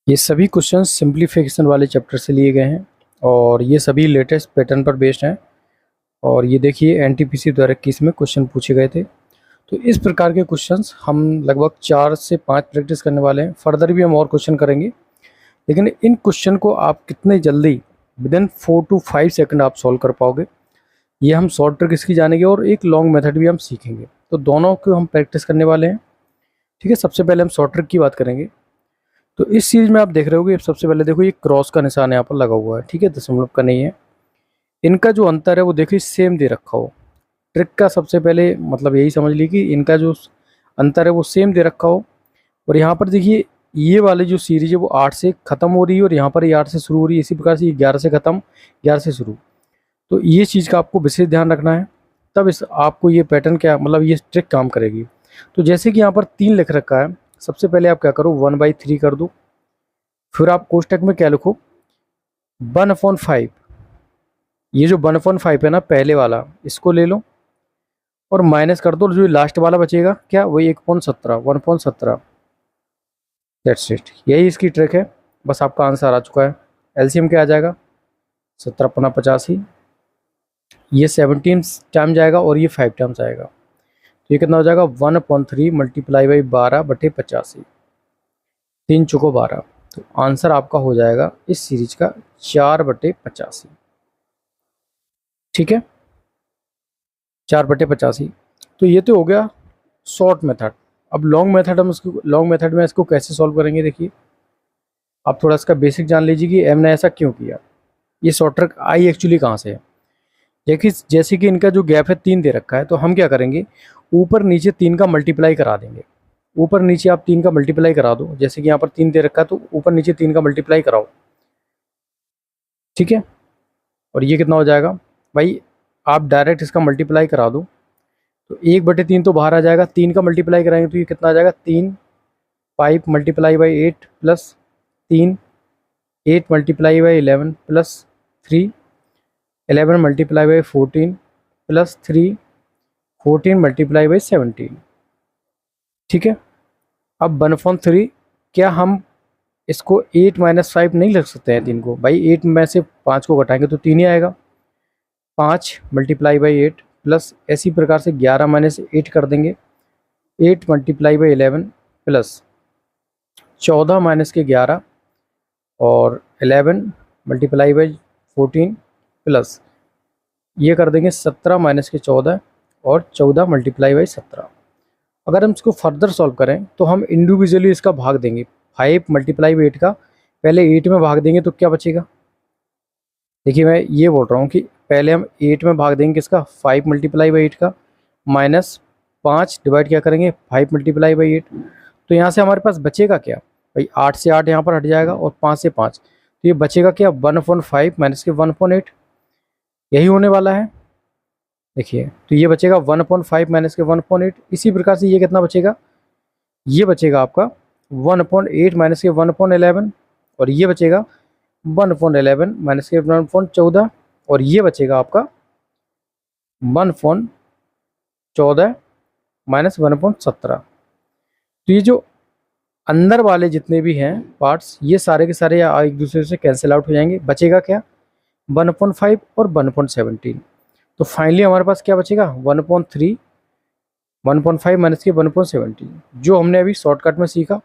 ये सभी question simplification वाले चैप्टर से लिए गए हैं और ये सभी लेटेस्ट पैटर्न पर बेस्ड हैं। और ये देखिए एनटीपीसी 2021 में क्वेश्चन पूछे गए थे। तो इस प्रकार के क्वेश्चंस हम लगभग 4 से 5 प्रैक्टिस करने वाले हैं। फर्दर भी हम और क्वेश्चन करेंगे, लेकिन इन क्वेश्चन को आप कितने जल्दी विदिन 4 to 5 सेकंड आप सॉल्व कर पाओगे, ये हम शॉर्ट ट्रिक इसकी जानेंगे और एक लॉन्ग मेथड भी हम सीखेंगे। तो दोनों को हम प्रैक्टिस करने वाले हैं। ठीक है, सबसे पहले हम शॉर्ट ट्रिक की बात करेंगे। तो इस सीरीज में आप देख रहे होगे, सबसे पहले देखो ये क्रॉस का निशान यहाँ पर लगा हुआ है। ठीक है, दशमलव का नहीं है। इनका जो अंतर है वो देखिए सेम दे रखा हो। ट्रिक का सबसे पहले मतलब यही समझ ली कि इनका जो अंतर है वो सेम दे रखा हो। और यहाँ पर देखिए ये वाली जो सीरीज है वो 8 से ख़त्म हो रही है और यहाँ पर ये 8 से शुरू हो रही है। इसी प्रकार से ये 11 से ख़त्म, 11 से शुरू। तो ये चीज़ का आपको विशेष ध्यान रखना है, तब इस आपको ये पैटर्न क्या मतलब ये ट्रिक काम करेगी। तो जैसे कि यहाँ पर 3 लिख रखा है, सबसे पहले आप क्या करो 1/3 कर दो। फिर आप कोष्टक में क्या लिखो 1/5। ये जो 1/5 है ना पहले वाला, इसको ले लो और माइनस कर दो। जो लास्ट वाला बचेगा क्या, वही 1/17। दैट्स इट, यही इसकी ट्रिक है। बस आपका आंसर आ चुका है। एलसीएम क्या आ जाएगा 17×85। ये 17 टाइम जाएगा और ये 5 टाइम्स आएगा। तो ये कितना हो जाएगा 1/3 मल्टीप्लाई बाई 12/85। 3 चौको 12। तो आंसर आपका हो जाएगा इस सीरीज का 4/85। ठीक है, 4/85। तो ये तो हो गया शॉर्ट मेथड। अब लॉन्ग मेथड हम इसको लॉन्ग मेथड में इसको कैसे सॉल्व करेंगे, देखिए आप थोड़ा इसका बेसिक जान लीजिए कि एम ने ऐसा क्यों किया। ये शॉर्ट ट्रिक आई एक्चुअली कहाँ से है। देखिए जैसे कि इनका जो गैप है 3 दे रखा है, तो हम क्या करेंगे ऊपर नीचे 3 का मल्टीप्लाई करा देंगे। ऊपर नीचे आप 3 का मल्टीप्लाई करा दो। जैसे कि यहाँ पर 3 दे रखा है तो ऊपर नीचे 3 का मल्टीप्लाई कराओ। ठीक है, और ये कितना हो जाएगा भाई, आप डायरेक्ट इसका मल्टीप्लाई करा दो। तो 1/3 तो बाहर आ जाएगा, 3 का मल्टीप्लाई कराएंगे तो ये कितना आ जाएगा 3। 5 multiply by 8 plus 3, 8 multiply by 11 plus 3, 11 multiply by 14 plus 3, 14 multiply by 17। ठीक है, अब 1/3 क्या हम इसको 8 - 5 नहीं लग सकते हैं 3 को भाई। 8 में से 5 को घटाएंगे तो 3 ही आएगा। 5 मल्टीप्लाई बाई 8 प्लस ऐसी प्रकार से 11 - 8 कर देंगे। 8 मल्टीप्लाई बाई 11 प्लस 14 माइनस के 11 और 11 मल्टीप्लाई बाई 14 प्लस ये कर देंगे 17 माइनस के 14 और 14 मल्टीप्लाई बाई 17। अगर हम इसको फर्दर सॉल्व करें तो हम इंडिविजुअली इसका भाग देंगे। 5 मल्टीप्लाई बाई 8 का पहले 8 में भाग देंगे तो क्या बचेगा। देखिए मैं ये बोल रहा हूँ कि पहले हम 8 में भाग देंगे किसका 5 मल्टीप्लाई बाई 8 का, माइनस 5 डिवाइड क्या करेंगे 5 मल्टीप्लाई बाई 8। तो यहाँ से हमारे पास बचेगा क्या भाई, 8 से 8 यहाँ पर हट जाएगा और 5 से 5। तो ये बचेगा क्या 1/5 माइनस के 1/8, यही होने वाला है। देखिए तो ये बचेगा 1/5 माइनस के 1/8। इसी प्रकार से ये कितना बचेगा, ये बचेगा आपका 1/8 माइनस के 1/11 और ये बचेगा 1/11 माइनस के 1/14 और ये बचेगा आपका 1/14 माइनस 1/17। तो ये जो अंदर वाले जितने भी हैं पार्ट्स, ये सारे के सारे एक दूसरे से कैंसिल आउट हो जाएंगे। बचेगा क्या 1/5 और 1/17। तो फाइनली हमारे पास क्या बचेगा 1/3, 1/5 माइनस के 1/17, जो हमने अभी शॉर्टकट में सीखा।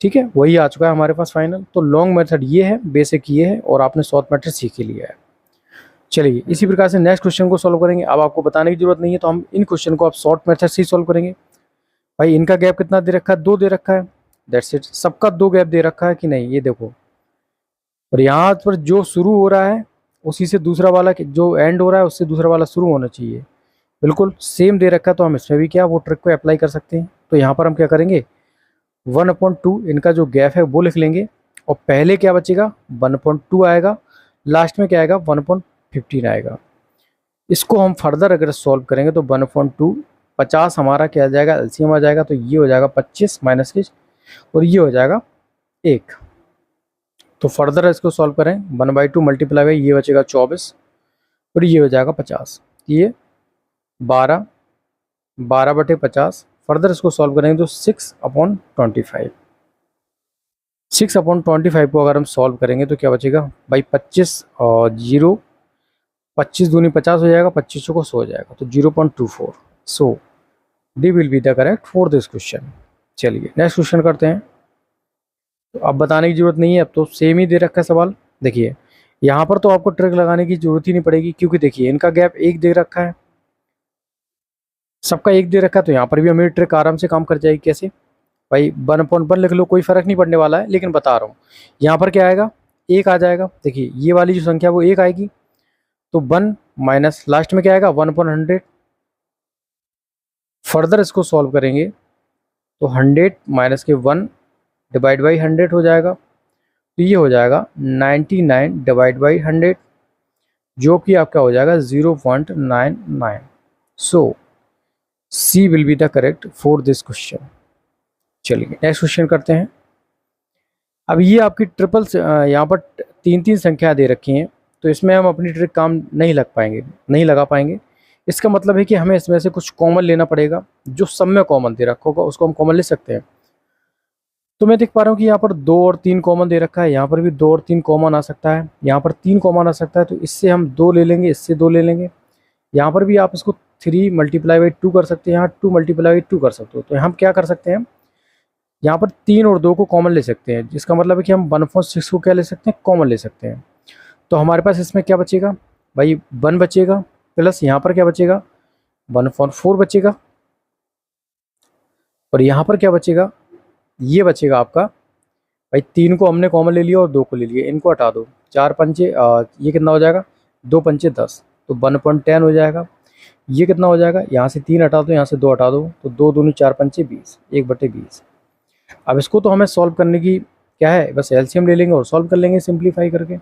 ठीक है, वही आ चुका है हमारे पास फाइनल। तो लॉन्ग मेथड ये है, बेसिक ये है और आपने शॉर्ट मेथड सीख ही लिया है। चलिए इसी प्रकार से नेक्स्ट क्वेश्चन को सॉल्व करेंगे। अब आपको बताने की जरूरत नहीं है, तो हम इन क्वेश्चन को आप शॉर्ट मेथड से ही सॉल्व करेंगे। भाई इनका गैप कितना दे रखा है 2 दे रखा है। दैट्स इट, सबका 2 गैप दे रखा है कि नहीं ये देखो। और यहाँ पर जो शुरू हो रहा है उसी से दूसरा वाला जो एंड हो रहा है उससे दूसरा वाला शुरू होना चाहिए। बिल्कुल सेम दे रखा है, तो हम इसमें भी क्या वो ट्रिक को अप्लाई कर सकते हैं। तो यहाँ पर हम क्या करेंगे 1/2 इनका जो गैप है वो लिख लेंगे और पहले क्या बचेगा 1/2 आएगा, लास्ट में क्या आएगा 1/15 आएगा। इसको हम फर्दर अगर सॉल्व करेंगे तो 1/2 50 हमारा क्या आ जाएगा एलसीएम आ जाएगा। तो ये हो जाएगा 25 माइनस के और ये हो जाएगा 1। तो फर्दर इसको सॉल्व करें 1/2 मल्टीप्लाई बाई ये बचेगा 24 और ये हो जाएगा 50। ये 12/50। फर्दर इसको सॉल्व करेंगे तो 6/25। 6/25 को अगर हम सॉल्व करेंगे तो क्या बचेगा भाई, 25 और 0, 25 दूनी 50 हो जाएगा, 25 को 100 हो जाएगा, तो 0.24। So D will be the correct for this question. चलिए नेक्स्ट क्वेश्चन करते हैं। तो अब बताने की जरूरत नहीं है, अब तो सेम ही दे रखा है सवाल। देखिए यहाँ पर तो आपको ट्रिक लगाने की जरूरत ही नहीं पड़ेगी, क्योंकि देखिए इनका गैप एक दे रखा है, सबका एक दे रखा है, तो यहाँ पर भी हमें ट्रिक आराम से काम कर जाएगी। कैसे भाई, 1/1 लिख लो, कोई फर्क नहीं पड़ने वाला है, लेकिन बता रहा हूँ यहाँ पर क्या आएगा, एक आ जाएगा। देखिए ये वाली जो संख्या वो एक आएगी, तो 1 माइनस लास्ट में क्या आएगा 1/100। फर्दर इसको सॉल्व करेंगे तो 100 माइनस के 1 डिवाइड बाई 100 हो जाएगा, तो ये हो जाएगा 99 डिवाइड बाई 100, जो कि आपका हो जाएगा 0.99। So C will be the correct for this question. चलिए नेक्स्ट क्वेश्चन करते हैं। अब ये आपकी ट्रिपल यहाँ पर तीन तीन संख्या दे रखी हैं, तो इसमें हम अपनी ट्रिक काम नहीं लगा पाएंगे। इसका मतलब है कि हमें इसमें से कुछ कॉमन लेना पड़ेगा, जो सब में कॉमन दे रखा होगा उसको हम कॉमन ले सकते हैं। तो मैं देख पा रहा हूँ कि यहाँ पर 2 और 3 कॉमन दे रखा है, यहाँ पर भी 2 और 3 कॉमन आ सकता है, यहाँ पर 3 कॉमन आ सकता है, तो इससे हम 2 ले लेंगे, इससे 2 ले लेंगे। यहाँ पर भी आप इसको 3 मल्टीप्लाई बाई 2 कर सकते हैं, यहाँ 2 मल्टीप्लाई बाई 2 कर सकते हो। तो हम क्या कर सकते हैं, यहाँ पर 3 और 2 को कॉमन ले सकते हैं, जिसका मतलब है कि हम 1/6 को क्या ले सकते हैं, कॉमन ले सकते हैं। तो हमारे पास इसमें क्या बचेगा भाई, 1 बचेगा, प्लस यहाँ पर क्या बचेगा 1/4 बचेगा, और यहाँ पर क्या बचेगा, ये बचेगा आपका भाई, 3 को हमने कॉमन ले लिया और 2 को ले लिया, इनको हटा दो, 4 पंचे ये कितना हो जाएगा 2 पंचे 10, तो 1/10 हो जाएगा। ये कितना हो जाएगा, यहाँ से 3 हटा दो, यहाँ से 2 हटा दो, तो 2 दूनी 4 पंचे 20, 1/20। अब इसको तो हमें सॉल्व करने की क्या है, बस एलसीएम ले लेंगे और सॉल्व कर लेंगे सिंप्लीफाई करके।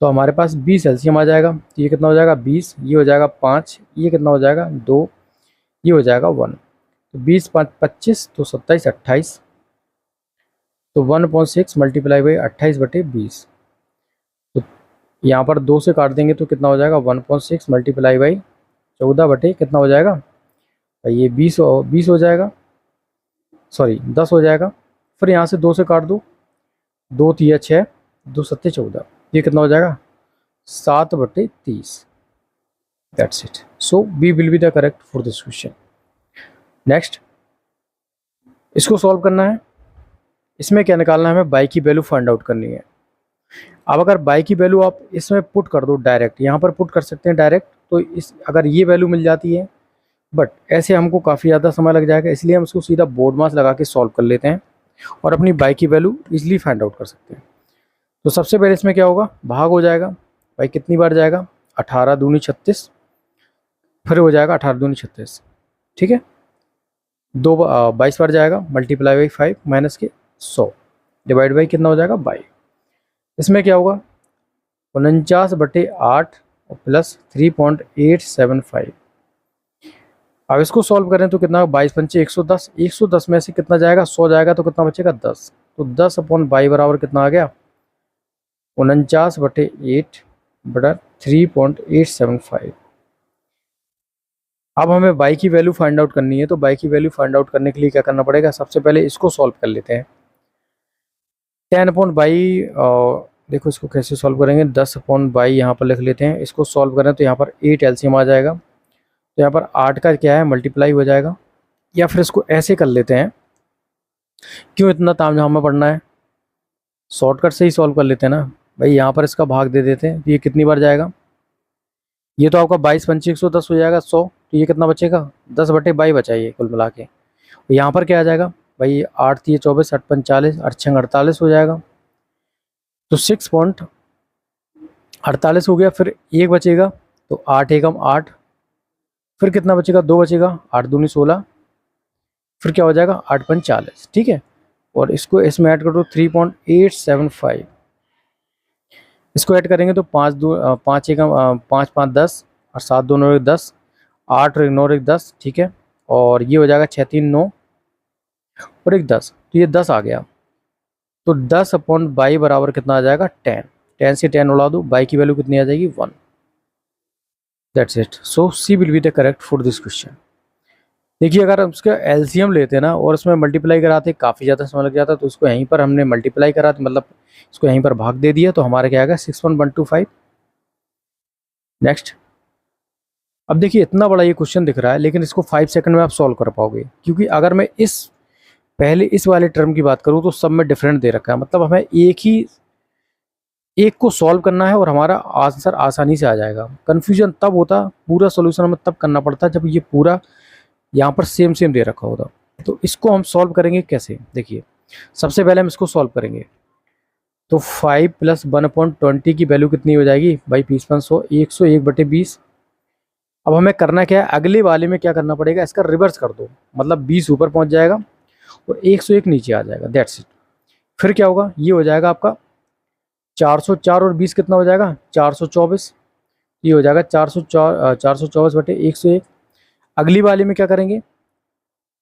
तो हमारे पास 20 एलसीएम आ जाएगा, तो ये कितना हो जाएगा 20, ये हो जाएगा 5, ये कितना हो जाएगा 2, ये हो जाएगा 1, तो 20 5 25, तो 27 28, तो 1/6 मल्टीप्लाई बाई 28/20। तो यहाँ पर 2 से काट देंगे तो कितना हो जाएगा 1/6 मल्टीप्लाई बाई 14 बटे कितना हो जाएगा, ये 20 हो जाएगा, सॉरी 10 हो जाएगा। फिर यहाँ से 2 से काट दो, 2 3 6, 2 7 14, ये कितना हो जाएगा 7/30। That's it. So B will be the correct for this question. Next इसको सॉल्व करना है। इसमें क्या निकालना है, हमें बाई की वैल्यू फाइंड आउट करनी है। अब अगर बाई की वैल्यू आप इसमें पुट कर दो डायरेक्ट, यहाँ पर पुट कर सकते हैं डायरेक्ट, तो इस अगर ये वैल्यू मिल जाती है, बट ऐसे हमको काफ़ी ज़्यादा समय लग जाएगा, इसलिए हम इसको सीधा बोर्ड मास लगा के सॉल्व कर लेते हैं और अपनी बाई की वैल्यू इजीली फाइंड आउट कर सकते हैं। तो सबसे पहले इसमें क्या होगा, भाग हो जाएगा भाई, कितनी बार जाएगा 18 दूनी 36, फिर हो जाएगा 18 दूनी 36, ठीक है, 22 बार जाएगा, मल्टीप्लाई बाई 5 माइनस के 100 डिवाइड बाई कितना हो जाएगा 22। इसमें क्या होगा 49/8 और प्लस 3.875। अब इसको सॉल्व करें तो कितना 22 पंचे 110, 110 में से कितना जाएगा 100 जाएगा, तो कितना बचेगा 10, तो 10/22 बराबर कितना आ गया 49/8 बटा 3.875। अब हमें बाई की वैल्यू फाइंड आउट करनी है, तो बाई की वैल्यू फाइंड आउट करने के लिए क्या करना पड़ेगा, सबसे पहले इसको सॉल्व कर लेते हैं। 10/22, देखो इसको कैसे सॉल्व करेंगे, 10/22 यहाँ पर लिख लेते हैं। इसको सॉल्व करें तो यहाँ पर 8 एलसीएम आ जाएगा, तो यहाँ पर 8 का क्या है मल्टीप्लाई हो जाएगा, या फिर इसको ऐसे कर लेते हैं, क्यों इतना तामझाम पढ़ना है, शॉर्टकट से ही सॉल्व कर लेते हैं ना भाई। यहाँ पर इसका भाग दे देते हैं, तो ये कितनी बार जाएगा, ये तो आपका 22 पंचे 110 हो जाएगा 100, तो ये कितना बचेगा 10/22 बचा ये कुल मिला के। यहाँ पर क्या आ जाएगा भाई, 8 3 24, 8 5 40, 8 6 48 हो जाएगा, तो 6.48 हो गया। फिर एक बचेगा, तो 8 एकम 8, फिर कितना बचेगा 2 बचेगा, 8 दूनी 16, फिर क्या हो जाएगा 8 5 40, ठीक है। और इसको इसमें ऐड कर दो 3.875, इसको ऐड करेंगे तो 5 एकम 5 5 10 और 7 2 9 10, 8 और 9 1 10, ठीक है। और ये हो जाएगा 6 3 9 और 1 10, तो ये 10 आ गया। तो 10/22 बराबर कितना आ जाएगा 10, 10 से 10 उड़ा दो, बाई की वैल्यू कितनी आ जाएगी 1। That's it. So C will be the correct for this question. देखिए अगर हम उसका एलसीएम लेते ना और उसमें मल्टीप्लाई कराते काफ़ी ज़्यादा समय लग जाता, तो उसको यहीं पर हमने मल्टीप्लाई करा, तो मतलब इसको यहीं पर भाग दे दिया, तो हमारा क्या आएगा 61125। नेक्स्ट। अब देखिए इतना बड़ा ये क्वेश्चन दिख रहा है, लेकिन इसको 5 सेकंड में आप सॉल्व कर पाओगे, क्योंकि अगर मैं इस पहले इस वाले टर्म की बात करूँ तो सब में डिफरेंट दे रखा है, मतलब हमें एक को सॉल्व करना है और हमारा आंसर आसानी से आ जाएगा। कन्फ्यूजन तब होता, पूरा सोल्यूशन हमें तब करना पड़ता जब ये पूरा यहाँ पर सेम सेम दे रखा होता। तो इसको हम सॉल्व करेंगे कैसे, देखिए सबसे पहले हम इसको सॉल्व करेंगे। तो 5 + 1/20 की वैल्यू कितनी हो जाएगी भाई, 20/100, 101/20। अब हमें करना क्या है, अगले वाले में क्या करना पड़ेगा, इसका रिवर्स कर दो, मतलब 20 ऊपर पहुंच जाएगा और 101 नीचे आ जाएगा, दैट्स इट। फिर क्या होगा, ये हो जाएगा आपका 404 और 20 कितना हो जाएगा 424। ये हो जाएगा 424/101। अगली वाले में क्या करेंगे,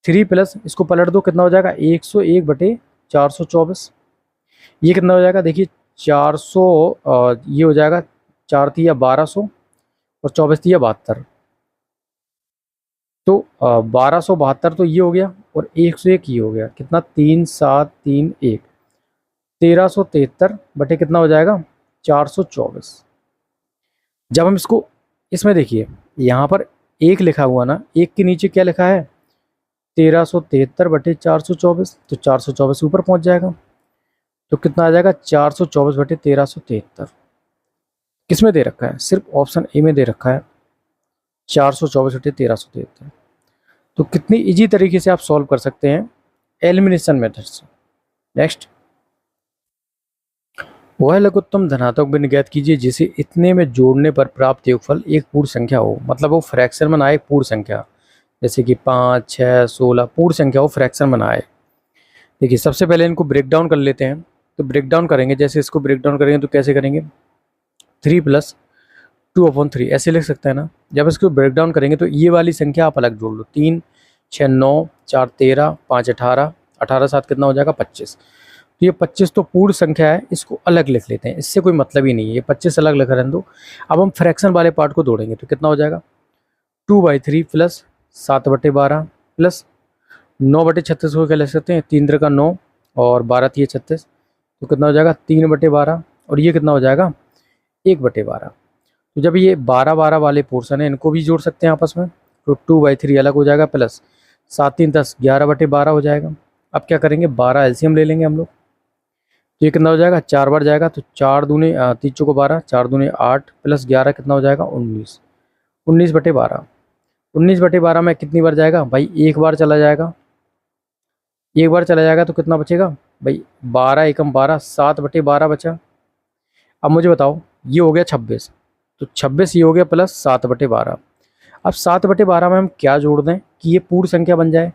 3 प्लस इसको पलट दो, कितना हो जाएगा 101/424। ये कितना हो जाएगा देखिए 400, ये हो जाएगा 4 तिया 1200 और 24 तिया 72। तो 1272 तो ये हो गया और 101 ये हो गया, कितना 3731, 1373 बटे कितना हो जाएगा 424। जब हम इसको इसमें देखिए यहाँ पर एक लिखा हुआ ना, एक के नीचे क्या लिखा है 1373/424, तो 424 ऊपर पहुंच जाएगा, तो कितना आ जाएगा 424/1373। किस में दे रखा है, सिर्फ ऑप्शन ए में दे रखा है 424/1373। तो कितनी इजी तरीके से आप सॉल्व कर सकते हैं एलिमिनेशन मेथड से। नेक्स्ट। वह लघुत्तम धनात्मक भिन्न ज्ञात कीजिए जिसे इतने में जोड़ने पर प्राप्त योगफल एक पूर्ण संख्या हो, मतलब वो फ्रैक्शन में ना आए, पूर्ण संख्या, जैसे कि 5, 6, 16 पूर्ण संख्या हो, फ्रैक्शन में ना आए। देखिए सबसे पहले इनको ब्रेक डाउन कर लेते हैं। तो ब्रेक डाउन करेंगे, जैसे इसको ब्रेक डाउन करेंगे तो कैसे करेंगे, 3 + 2/3 ऐसे लिख सकते हैं ना। जब इसको ब्रेक डाउन करेंगे तो ये वाली संख्या आप अलग जोड़ लो, 3, 6, 9, 4, 13, 5, 18, 18, 7 कितना हो जाएगा 25। तो ये 25 तो पूर्ण संख्या है, इसको अलग लिख लेते हैं, इससे कोई मतलब ही नहीं है, ये 25 अलग लिख रहने दो। अब हम फ्रैक्शन वाले पार्ट को जोड़ेंगे तो कितना हो जाएगा 2/3 + 7/12 प्लस 9/36 को क्या लिख सकते हैं, 3 का 9 और 12 तिये 36, तो कितना हो जाएगा 3/12 और ये कितना हो जाएगा 1/12। तो जब ये 12-12 वाले पोर्शन है इनको भी जोड़ सकते हैं आपस में, तो 2/3 अलग हो जाएगा प्लस 7 3 10 11/12 हो जाएगा। अब क्या करेंगे 12 एलसीएम ले लेंगे हम लोग, तो ये कितना हो जाएगा 4 बार जाएगा, तो 4 दूने 3 चौको 12, 4 दूने 8 प्लस 11 कितना हो जाएगा 19, 19/12। 19/12 में कितनी बार जाएगा भाई, एक बार चला जाएगा, एक बार चला जाएगा तो कितना बचेगा भाई 12 एकम 12, 7/12 बचा। अब मुझे बताओ ये हो गया 26, तो 26 ये हो गया प्लस 7/12। अब 7/12 में हम क्या जोड़ दें कि ये पूर्ण संख्या बन जाए,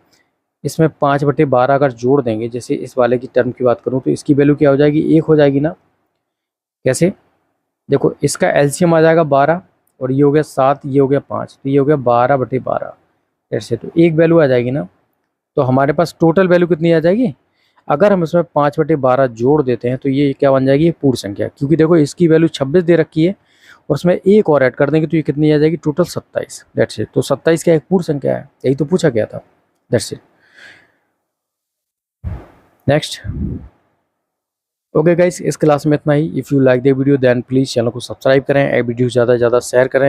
इसमें 5/12 अगर जोड़ देंगे, जैसे इस वाले की टर्म की बात करूँ तो इसकी वैल्यू क्या हो जाएगी 1 हो जाएगी ना। कैसे, देखो इसका एलसीएम आ जाएगा 12 और ये हो गया 7, ये हो गया 5, तो ये हो गया 12/12 ऐसे, तो एक वैल्यू आ जाएगी ना। तो हमारे पास टोटल वैल्यू कितनी आ जाएगी, अगर हम इसमें 5/12 जोड़ देते हैं तो ये क्या बन जाएगी, पूर्ण संख्या, क्योंकि देखो इसकी वैल्यू 26 दे रखी है और उसमें एक और ऐड कर देंगे तो ये कितनी आ जाएगी टोटल 27, दैट्स इट। तो 27 क्या एक पूर्ण संख्या है, यही तो पूछा गया था, that's it. Next. Okay guys, इस क्लास में इतना ही। If you like the video then please channel को सब्सक्राइब करें, वीडियो ज़्यादा से ज़्यादा शेयर करें।